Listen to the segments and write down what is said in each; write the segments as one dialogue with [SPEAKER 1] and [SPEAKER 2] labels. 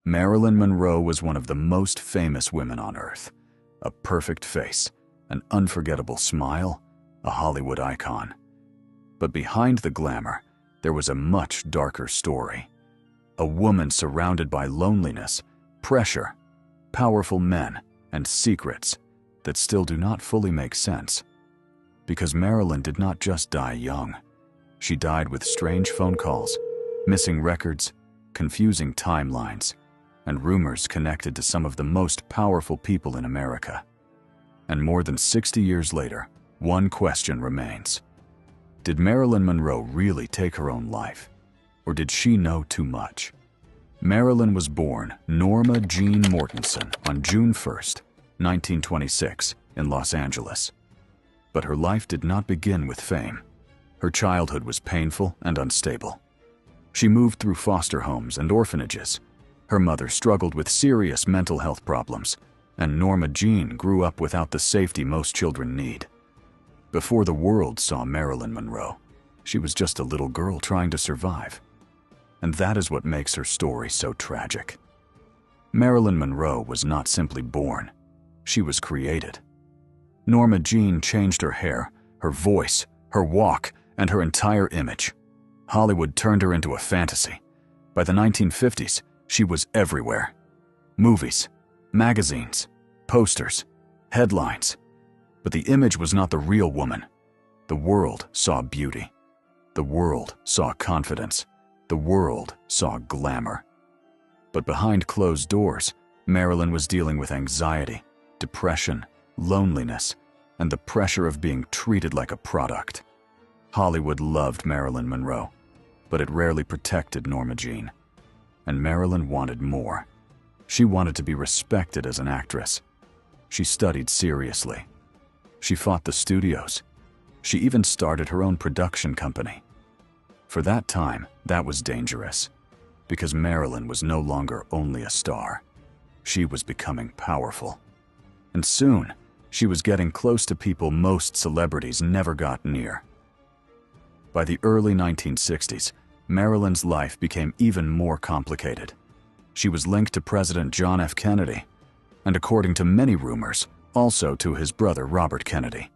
[SPEAKER 1] Marilyn Monroe was one of the most famous women on Earth. A perfect face, an unforgettable smile, a Hollywood icon. But behind the glamour, there was a much darker story. A woman surrounded by loneliness, pressure, powerful men, and secrets that still do not fully make sense. Because Marilyn did not just die young. She died with strange phone calls, missing records, confusing timelines, and rumors connected to some of the most powerful people in America. And more than 60 years later, one question remains. Did Marilyn Monroe really take her own life? Or did she know too much? Marilyn was born Norma Jeane Mortensen on June 1st, 1926, in Los Angeles. But her life did not begin with fame. Her childhood was painful and unstable. She moved through foster homes and orphanages. Her mother struggled with serious mental health problems, and Norma Jeane grew up without the safety most children need. Before the world saw Marilyn Monroe, she was just a little girl trying to survive. And that is what makes her story so tragic. Marilyn Monroe was not simply born, she was created. Norma Jeane changed her hair, her voice, her walk, and her entire image. Hollywood turned her into a fantasy. By the 1950s, she was everywhere. Movies, magazines, posters, headlines. But the image was not the real woman. The world saw beauty. The world saw confidence. The world saw glamour. But behind closed doors, Marilyn was dealing with anxiety, depression, loneliness, and the pressure of being treated like a product. Hollywood loved Marilyn Monroe, but it rarely protected Norma Jeane. And Marilyn wanted more. She wanted to be respected as an actress. She studied seriously. She fought the studios. She even started her own production company. For that time, that was dangerous, because Marilyn was no longer only a star. She was becoming powerful. And soon, she was getting close to people most celebrities never got near. By the early 1960s, Marilyn's life became even more complicated. She was linked to President John F. Kennedy, and according to many rumors, also to his brother Robert Kennedy.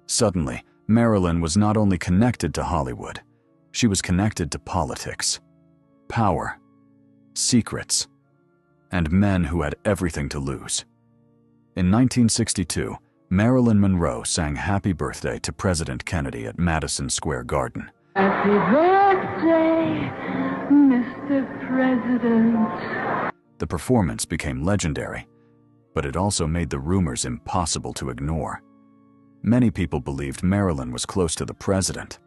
[SPEAKER 1] Suddenly, Marilyn was not only connected to Hollywood, she was connected to politics, power, secrets, and men who had everything to lose. In 1962, Marilyn Monroe sang Happy Birthday to President Kennedy at Madison Square Garden.
[SPEAKER 2] Happy birthday, Mr. President.
[SPEAKER 1] The performance became legendary, but it also made the rumors impossible to ignore. Many people believed Marilyn was close to the president,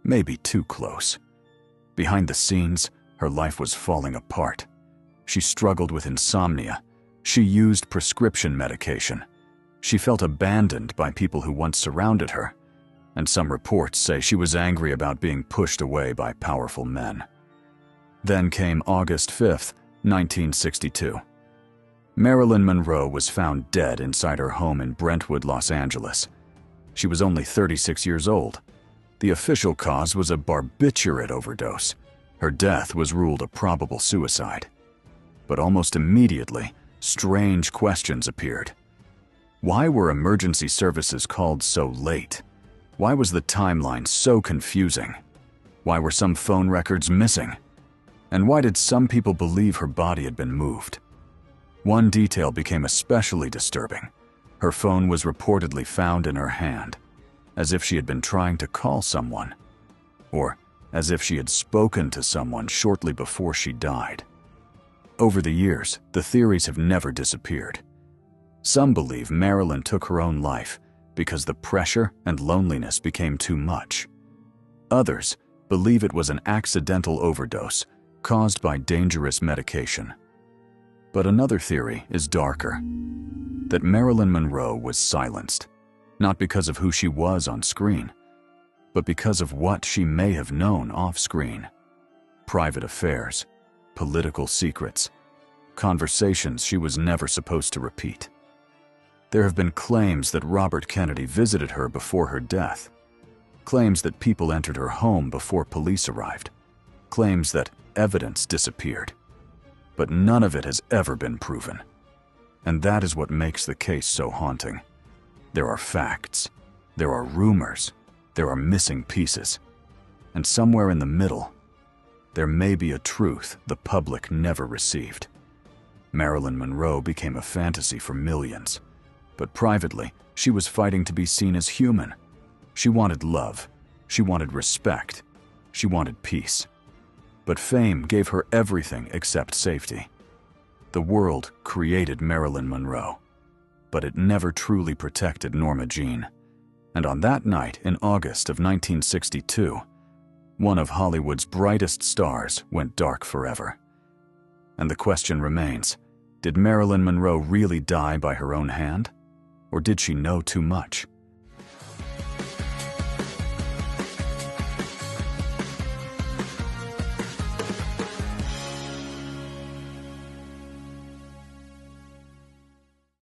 [SPEAKER 1] maybe too close. Behind the scenes, her life was falling apart. She struggled with insomnia. She used prescription medication. She felt abandoned by people who once surrounded her, and some reports say she was angry about being pushed away by powerful men. Then came August 5th, 1962. Marilyn Monroe was found dead inside her home in Brentwood, Los Angeles. She was only 36 years old. The official cause was a barbiturate overdose. Her death was ruled a probable suicide. But almost immediately, strange questions appeared. Why were emergency services called so late? Why was the timeline so confusing? Why were some phone records missing? And why did some people believe her body had been moved? One detail became especially disturbing. Her phone was reportedly found in her hand, as if she had been trying to call someone, or as if she had spoken to someone shortly before she died. Over the years, the theories have never disappeared. Some believe Marilyn took her own life because the pressure and loneliness became too much. Others believe it was an accidental overdose caused by dangerous medication. But another theory is darker, that Marilyn Monroe was silenced, not because of who she was on screen, but because of what she may have known off-screen. Private affairs, political secrets, conversations she was never supposed to repeat. There have been claims that Robert Kennedy visited her before her death, claims that people entered her home before police arrived, claims that evidence disappeared. but none of it has ever been proven. And that is what makes the case so haunting. There are facts, there are rumors, there are missing pieces, and somewhere in the middle, there may be a truth the public never received. Marilyn Monroe became a fantasy for millions, but privately, she was fighting to be seen as human. She wanted love, she wanted respect, she wanted peace. But fame gave her everything except safety. The world created Marilyn Monroe, but it never truly protected Norma Jeane. And on that night in August of 1962, one of Hollywood's brightest stars went dark forever. And the question remains, did Marilyn Monroe really die by her own hand? Or did she know too much?